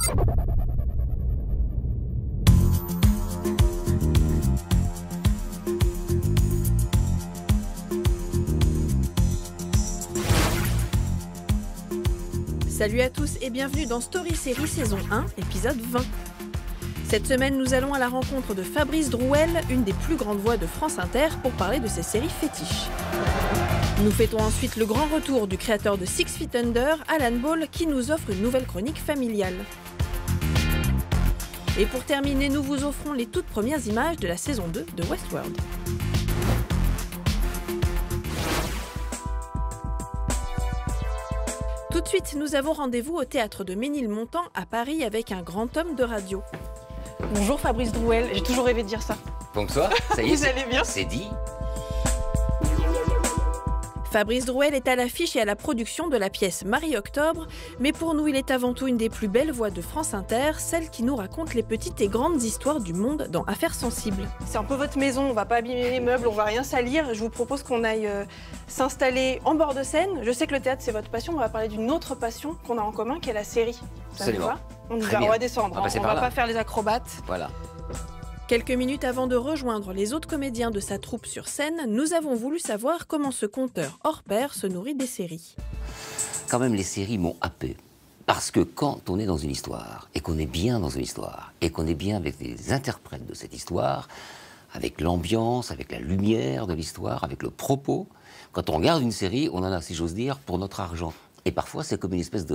Salut à tous et bienvenue dans Story Série saison 1, épisode 20. Cette semaine, nous allons à la rencontre de Fabrice Drouel, une des plus grandes voix de France Inter, pour parler de ses séries fétiches. Nous fêtons ensuite le grand retour du créateur de Six Feet Under, Alan Ball, qui nous offre une nouvelle chronique familiale. Et pour terminer, nous vous offrons les toutes premières images de la saison 2 de Westworld. Tout de suite, nous avons rendez-vous au théâtre de Ménilmontant à Paris avec un grand homme de radio. Bonjour Fabrice Drouel, j'ai toujours rêvé de dire ça. Bonsoir, ça y est, vous allez bien? C'est dit. Fabrice Drouel est à l'affiche et à la production de la pièce Marie-Octobre, mais pour nous, il est avant tout une des plus belles voix de France Inter, celle qui nous raconte les petites et grandes histoires du monde dans Affaires sensibles. C'est un peu votre maison, on va pas abîmer les meubles, on va rien salir. Je vous propose qu'on aille s'installer en bord de Seine. Je sais que le théâtre, c'est votre passion, on va parler d'une autre passion qu'on a en commun, qui est la série. Ça vous va? On va descendre, on va pas faire les acrobates. Voilà. Quelques minutes avant de rejoindre les autres comédiens de sa troupe sur scène, nous avons voulu savoir comment ce conteur hors pair se nourrit des séries. Quand même, les séries m'ont happé. Parce que quand on est dans une histoire, et qu'on est bien dans une histoire, et qu'on est bien avec les interprètes de cette histoire, avec l'ambiance, avec la lumière de l'histoire, avec le propos, quand on regarde une série, on en a, si j'ose dire, pour notre argent. Et parfois, c'est comme une espèce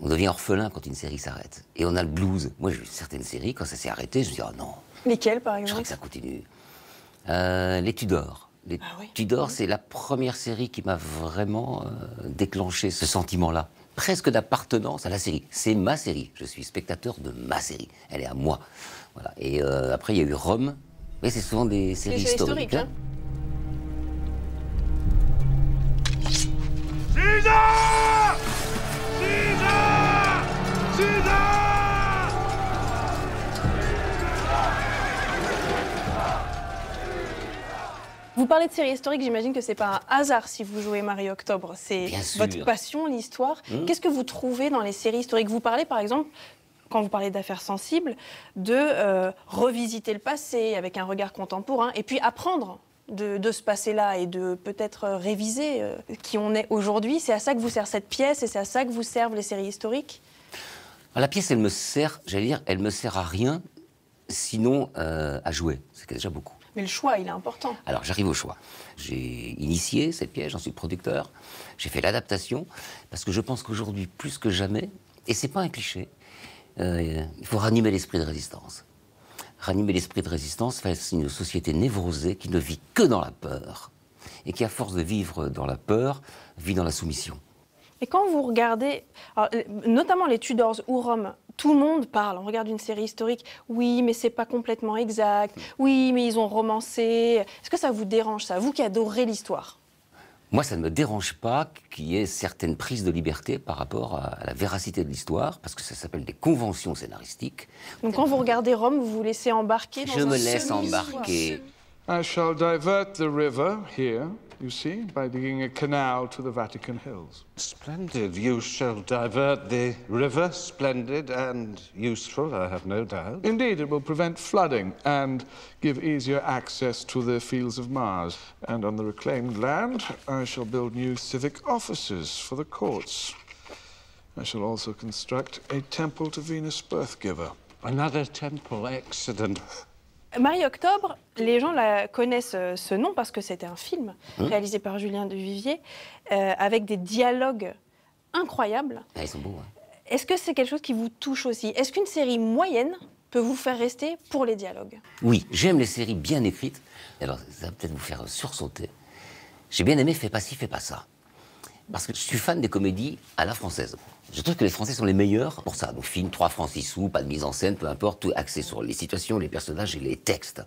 on devient orphelin quand une série s'arrête. Et on a le blues. Moi, j'ai vu certaines séries, quand ça s'est arrêté, je me dis, oh non. Lesquelles, par exemple? Je voudrais que ça continue. Les Tudors. Les Tudors, c'est la première série qui m'a vraiment déclenché ce sentiment-là. Presque d'appartenance à la série. C'est ma série. Je suis spectateur de ma série. Elle est à moi. Voilà. Et après, il y a eu Rome. Mais c'est souvent des séries historiques. Hein. César! César! César! Vous parlez de séries historiques, j'imagine que c'est pas un hasard si vous jouez Marie-Octobre. C'est votre passion, l'histoire. Qu'est-ce que vous trouvez dans les séries historiques? Vous parlez, par exemple, quand vous parlez d'affaires sensibles, de revisiter le passé avec un regard contemporain et puis apprendre de ce passé-là et de peut-être réviser qui on est aujourd'hui. C'est à ça que vous sert cette pièce et c'est à ça que vous servent les séries historiques? La pièce, elle me sert, j'allais dire, elle me sert à rien, sinon à jouer. C'est déjà beaucoup. Mais le choix, il est important. Alors, j'arrive au choix. J'ai initié cette pièce, j'en suis producteur. J'ai fait l'adaptation, parce que je pense qu'aujourd'hui, plus que jamais, et c'est pas un cliché, il faut ranimer l'esprit de résistance. Ranimer l'esprit de résistance face à une société névrosée qui ne vit que dans la peur, et qui, à force de vivre dans la peur, vit dans la soumission. Et quand vous regardez, alors, notamment les Tudors ou Rome, tout le monde parle, on regarde une série historique, oui, mais c'est pas complètement exact, oui, mais ils ont romancé. Est-ce que ça vous dérange, ça, vous qui adorez l'histoire? Moi, ça ne me dérange pas qu'il y ait certaines prises de liberté par rapport à la véracité de l'histoire, parce que ça s'appelle des conventions scénaristiques. Donc quand vous regardez Rome, vous vous laissez embarquer dans Je me laisse embarquer. I shall divert the river here, you see, by digging a canal to the Vatican Hills. Splendid. You shall divert the river. Splendid and useful, I have no doubt. Indeed, it will prevent flooding and give easier access to the fields of Mars. And on the reclaimed land, I shall build new civic offices for the courts. I shall also construct a temple to Venus Birthgiver. Another temple, excellent. Marie-Octobre, les gens la connaissent ce nom parce que c'était un film réalisé par Julien Duvivier avec des dialogues incroyables. Ah, ils sont beaux. Hein. Est-ce que c'est quelque chose qui vous touche aussi? Est-ce qu'une série moyenne peut vous faire rester pour les dialogues? Oui, j'aime les séries bien écrites. Alors, ça va peut-être vous faire sursauter. J'ai bien aimé Fais pas ci, fais pas ça. Parce que je suis fan des comédies à la française. Je trouve que les Français sont les meilleurs pour ça. Donc film 3 francs 6 sous, pas de mise en scène, peu importe, tout axé sur les situations, les personnages et les textes.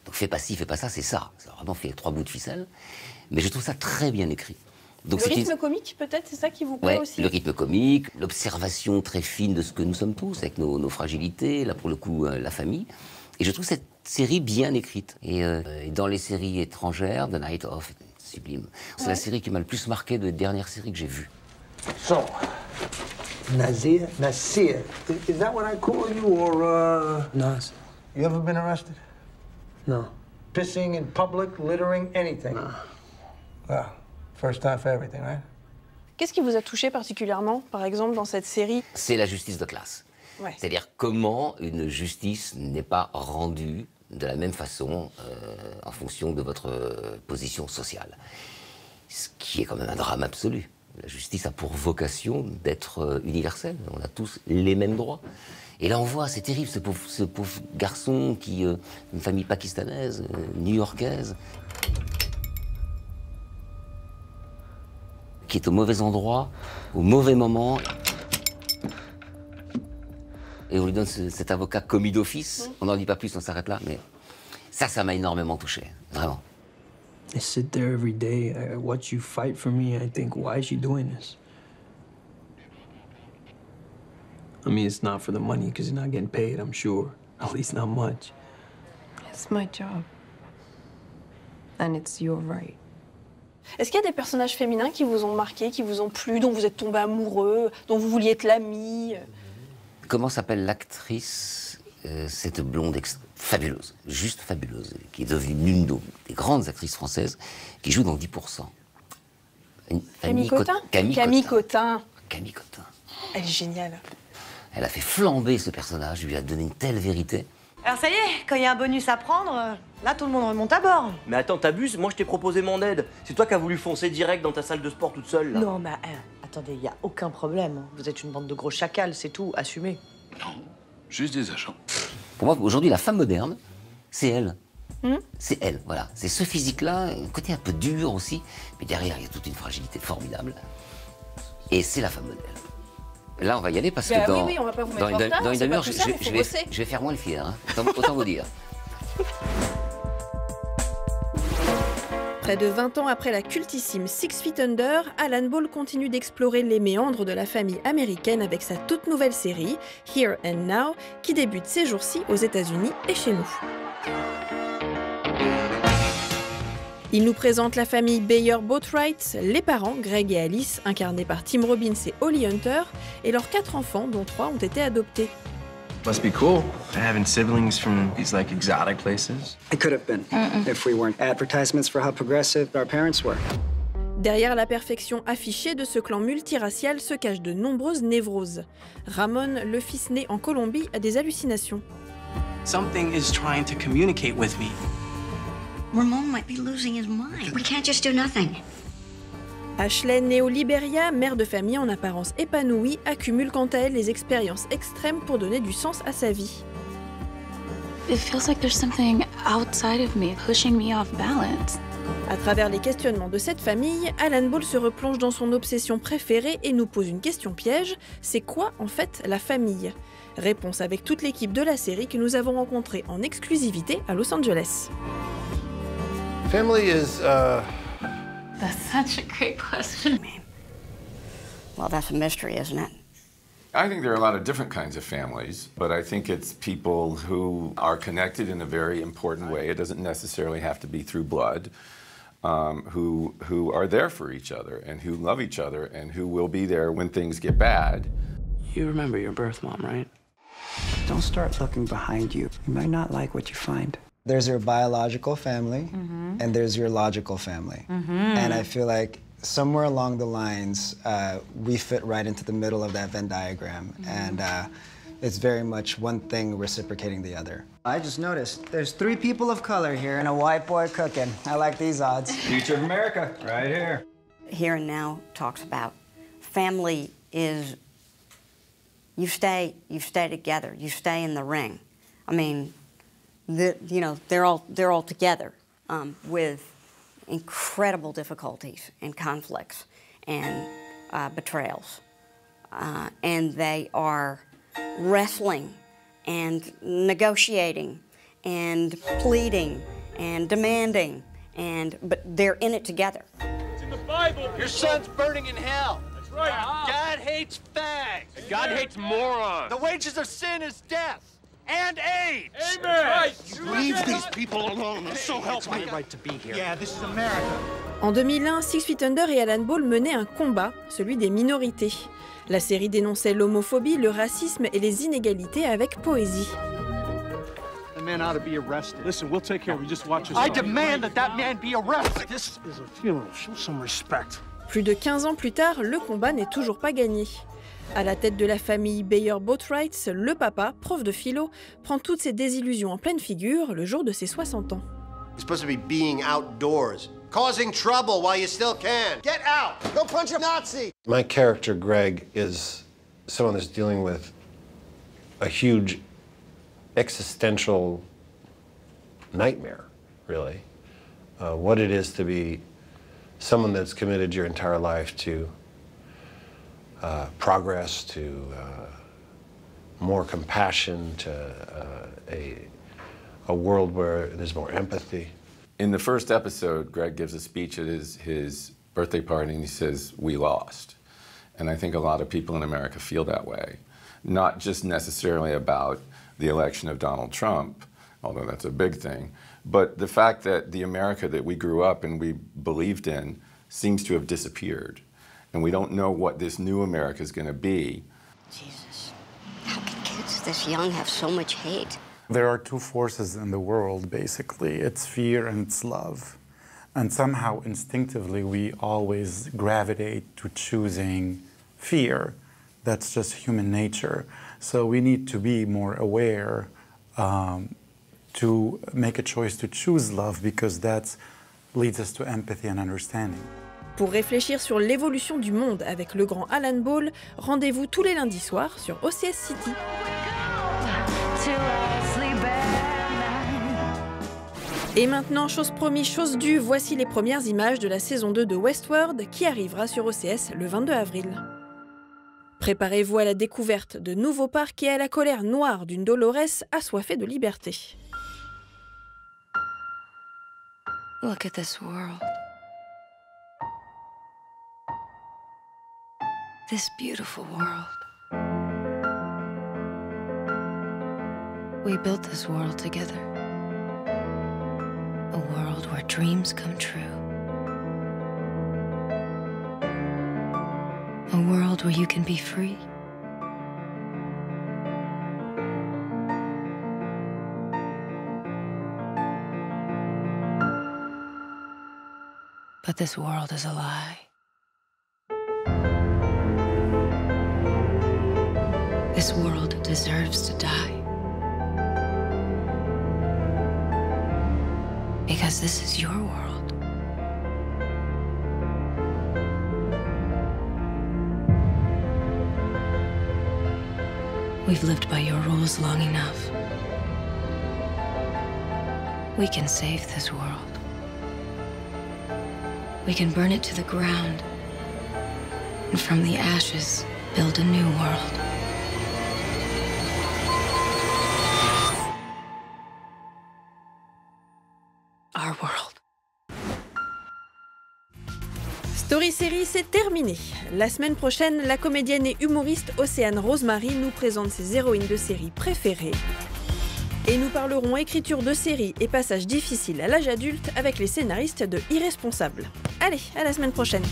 Donc Fais pas ci, fais pas ça, c'est ça. Ça a vraiment fait 3 bouts de ficelle. Mais je trouve ça très bien écrit. Donc le rythme comique, peut-être, c'est ça qui vous plaît aussi? Le rythme comique, l'observation très fine de ce que nous sommes tous, avec nos fragilités, là pour le coup, la famille. Et je trouve cette série bien écrite. Et dans les séries étrangères, The Night Of, sublime. C'est la série qui m'a le plus marqué des dernières séries que j'ai vues. So, Nasir? Nasir. Is that what I call you, or, Nas. You ever been arrested? No. Pissing in public, littering, anything? No. Well, first time for everything, right? Qu'est-ce qui vous a touché particulièrement, par exemple, dans cette série? C'est la justice de classe. Ouais. C'est-à-dire comment une justice n'est pas rendue de la même façon en fonction de votre position sociale. Ce qui est quand même un drame absolu. La justice a pour vocation d'être universelle. On a tous les mêmes droits. Et là, on voit, c'est terrible, ce pauvre garçon qui, une famille pakistanaise, new-yorkaise, qui est au mauvais endroit, au mauvais moment. Et on lui donne cet avocat commis d'office. On n'en dit pas plus, on s'arrête là. Mais ça m'a énormément touché, vraiment. I sit there every day, I watch you fight for me, I think, why is she doing this? I mean, it's not for the money, because you're not getting paid, I'm sure. At least not much. It's my job. And it's your right. Est-ce qu'il y a des personnages féminins qui vous ont marqué, qui vous ont plu, dont vous êtes tombé amoureux, dont vous vouliez être l'ami? Comment s'appelle l'actrice, cette blonde fabuleuse, juste fabuleuse, qui est devenue l'une des grandes actrices françaises, qui joue dans 10%. Camille Cotin. Camille Cotin. Camille Cotin. Elle est géniale. Elle a fait flamber ce personnage, lui a donné une telle vérité. Alors ça y est, quand il y a un bonus à prendre, là tout le monde remonte à bord. Mais attends, t'abuses, moi je t'ai proposé mon aide. C'est toi qui as voulu foncer direct dans ta salle de sport toute seule, là. Non, mais attendez, il n'y a aucun problème. Vous êtes une bande de gros chacals, c'est tout, assumez. Non, juste des agents. Pour moi, aujourd'hui, la femme moderne, c'est elle. C'est elle, voilà. C'est ce physique-là, un côté un peu dur aussi, mais derrière, il y a toute une fragilité formidable. Et c'est la femme moderne. Là, on va y aller parce que dans, oui, on va pas vous mettre en retard, dans une c'est demi-heure, pas tout ça, je vais faire moins le fier. Hein. Autant vous dire. Près de 20 ans après la cultissime Six Feet Under, Alan Ball continue d'explorer les méandres de la famille américaine avec sa toute nouvelle série, Here and Now, qui débute ces jours-ci aux États-Unis et chez nous. Il nous présente la famille Bayer-Boatwright, les parents, Greg et Alice, incarnés par Tim Robbins et Holly Hunter, et leurs 4 enfants, dont 3 ont été adoptés. Must be cool, having siblings from these, like, exotic places. It could have been, if we weren't advertisements for how progressive our parents were. Derrière la perfection affichée de ce clan multiracial se cachent de nombreuses névroses. Ramon, le fils né en Colombie, a des hallucinations. Something is trying to communicate with me. Ramon might be losing his mind. We can't just do nothing. Ashley, née au Liberia, mère de famille en apparence épanouie, accumule quant à elle les expériences extrêmes pour donner du sens à sa vie. It feels like there's something outside of me pushing me off balance. À travers les questionnements de cette famille, Alan Ball se replonge dans son obsession préférée et nous pose une question piège. C'est quoi en fait la famille? Réponse avec toute l'équipe de la série que nous avons rencontrée en exclusivité à Los Angeles. Family is, That's such a great question. Well, that's a mystery, isn't it? I think there are a lot of different kinds of families, but I think it's people who are connected in a very important way. It doesn't necessarily have to be through blood, who are there for each other and who love each other and who will be there when things get bad. You remember your birth mom, right? Don't start looking behind you. You might not like what you find. There's your biological family, and there's your logical family. And I feel like somewhere along the lines, we fit right into the middle of that Venn diagram. And it's very much one thing reciprocating the other. I just noticed there's 3 people of color here and a white boy cooking. I like these odds. Future of America, right here. Here and Now talks about family is you stay together, you stay in the ring. I mean, you know, they're all together with incredible difficulties and conflicts and betrayals. And they are wrestling and negotiating and pleading and demanding, but they're in it together. It's in the Bible. Your son's burning in hell. That's right. God hates fags. And God hates morons. The wages of sin is death. And AIDS! Amen! Right. Leave these people alone, so help me. Right to be here. Yeah, this is America. En 2001, Six Feet Under et Alan Ball menaient un combat, celui des minorités. La série dénonçait l'homophobie, le racisme et les inégalités avec poésie. The man ought to be arrested. Listen, we'll take care of you. Just watch yourself. I demand that man be arrested. This is a funeral. Show some respect. Plus de 15 ans plus tard, le combat n'est toujours pas gagné. À la tête de la famille Bayer-Botwright, le papa, prof de philo, prend toutes ses désillusions en pleine figure le jour de ses 60 ans. You're supposed to be being outdoors, causing trouble while you still can. Get out! Go punch a Nazi! My character, Greg, is someone that's dealing with a huge existential nightmare, really. What it is to be someone that's committed your entire life to progress, to more compassion, to a world where there's more empathy. In the first episode, Greg gives a speech at his birthday party and he says, "We lost." And I think a lot of people in America feel that way. Not just necessarily about the election of Donald Trump, although that's a big thing, but the fact that the America that we grew up and we believed in seems to have disappeared. And we don't know what this new America is going to be. Jesus, how can kids this young have so much hate? There are two forces in the world, basically. It's fear and it's love. And somehow, instinctively, we always gravitate to choosing fear. That's just human nature. So we need to be more aware to make a choice to choose love, because that leads us to empathy and understanding. Pour réfléchir sur l'évolution du monde avec le grand Alan Ball, rendez-vous tous les lundis soirs sur OCS City. Et maintenant, chose promise, chose due, voici les premières images de la saison 2 de Westworld qui arrivera sur OCS le 22 avril. Préparez-vous à la découverte de nouveaux parcs et à la colère noire d'une Dolores assoiffée de liberté. Look at this world. This beautiful world. We built this world together. A world where dreams come true. A world where you can be free. But this world is a lie. This world deserves to die. Because this is your world. We've lived by your rules long enough. We can save this world. We can burn it to the ground, and from the ashes, build a new world. Our world. Story Série, c'est terminé. La semaine prochaine, la comédienne et humoriste Océane Rosemary nous présente ses héroïnes de série préférées. Et nous parlerons écriture de série et passages difficiles à l'âge adulte avec les scénaristes de Irresponsables. Allez, à la semaine prochaine.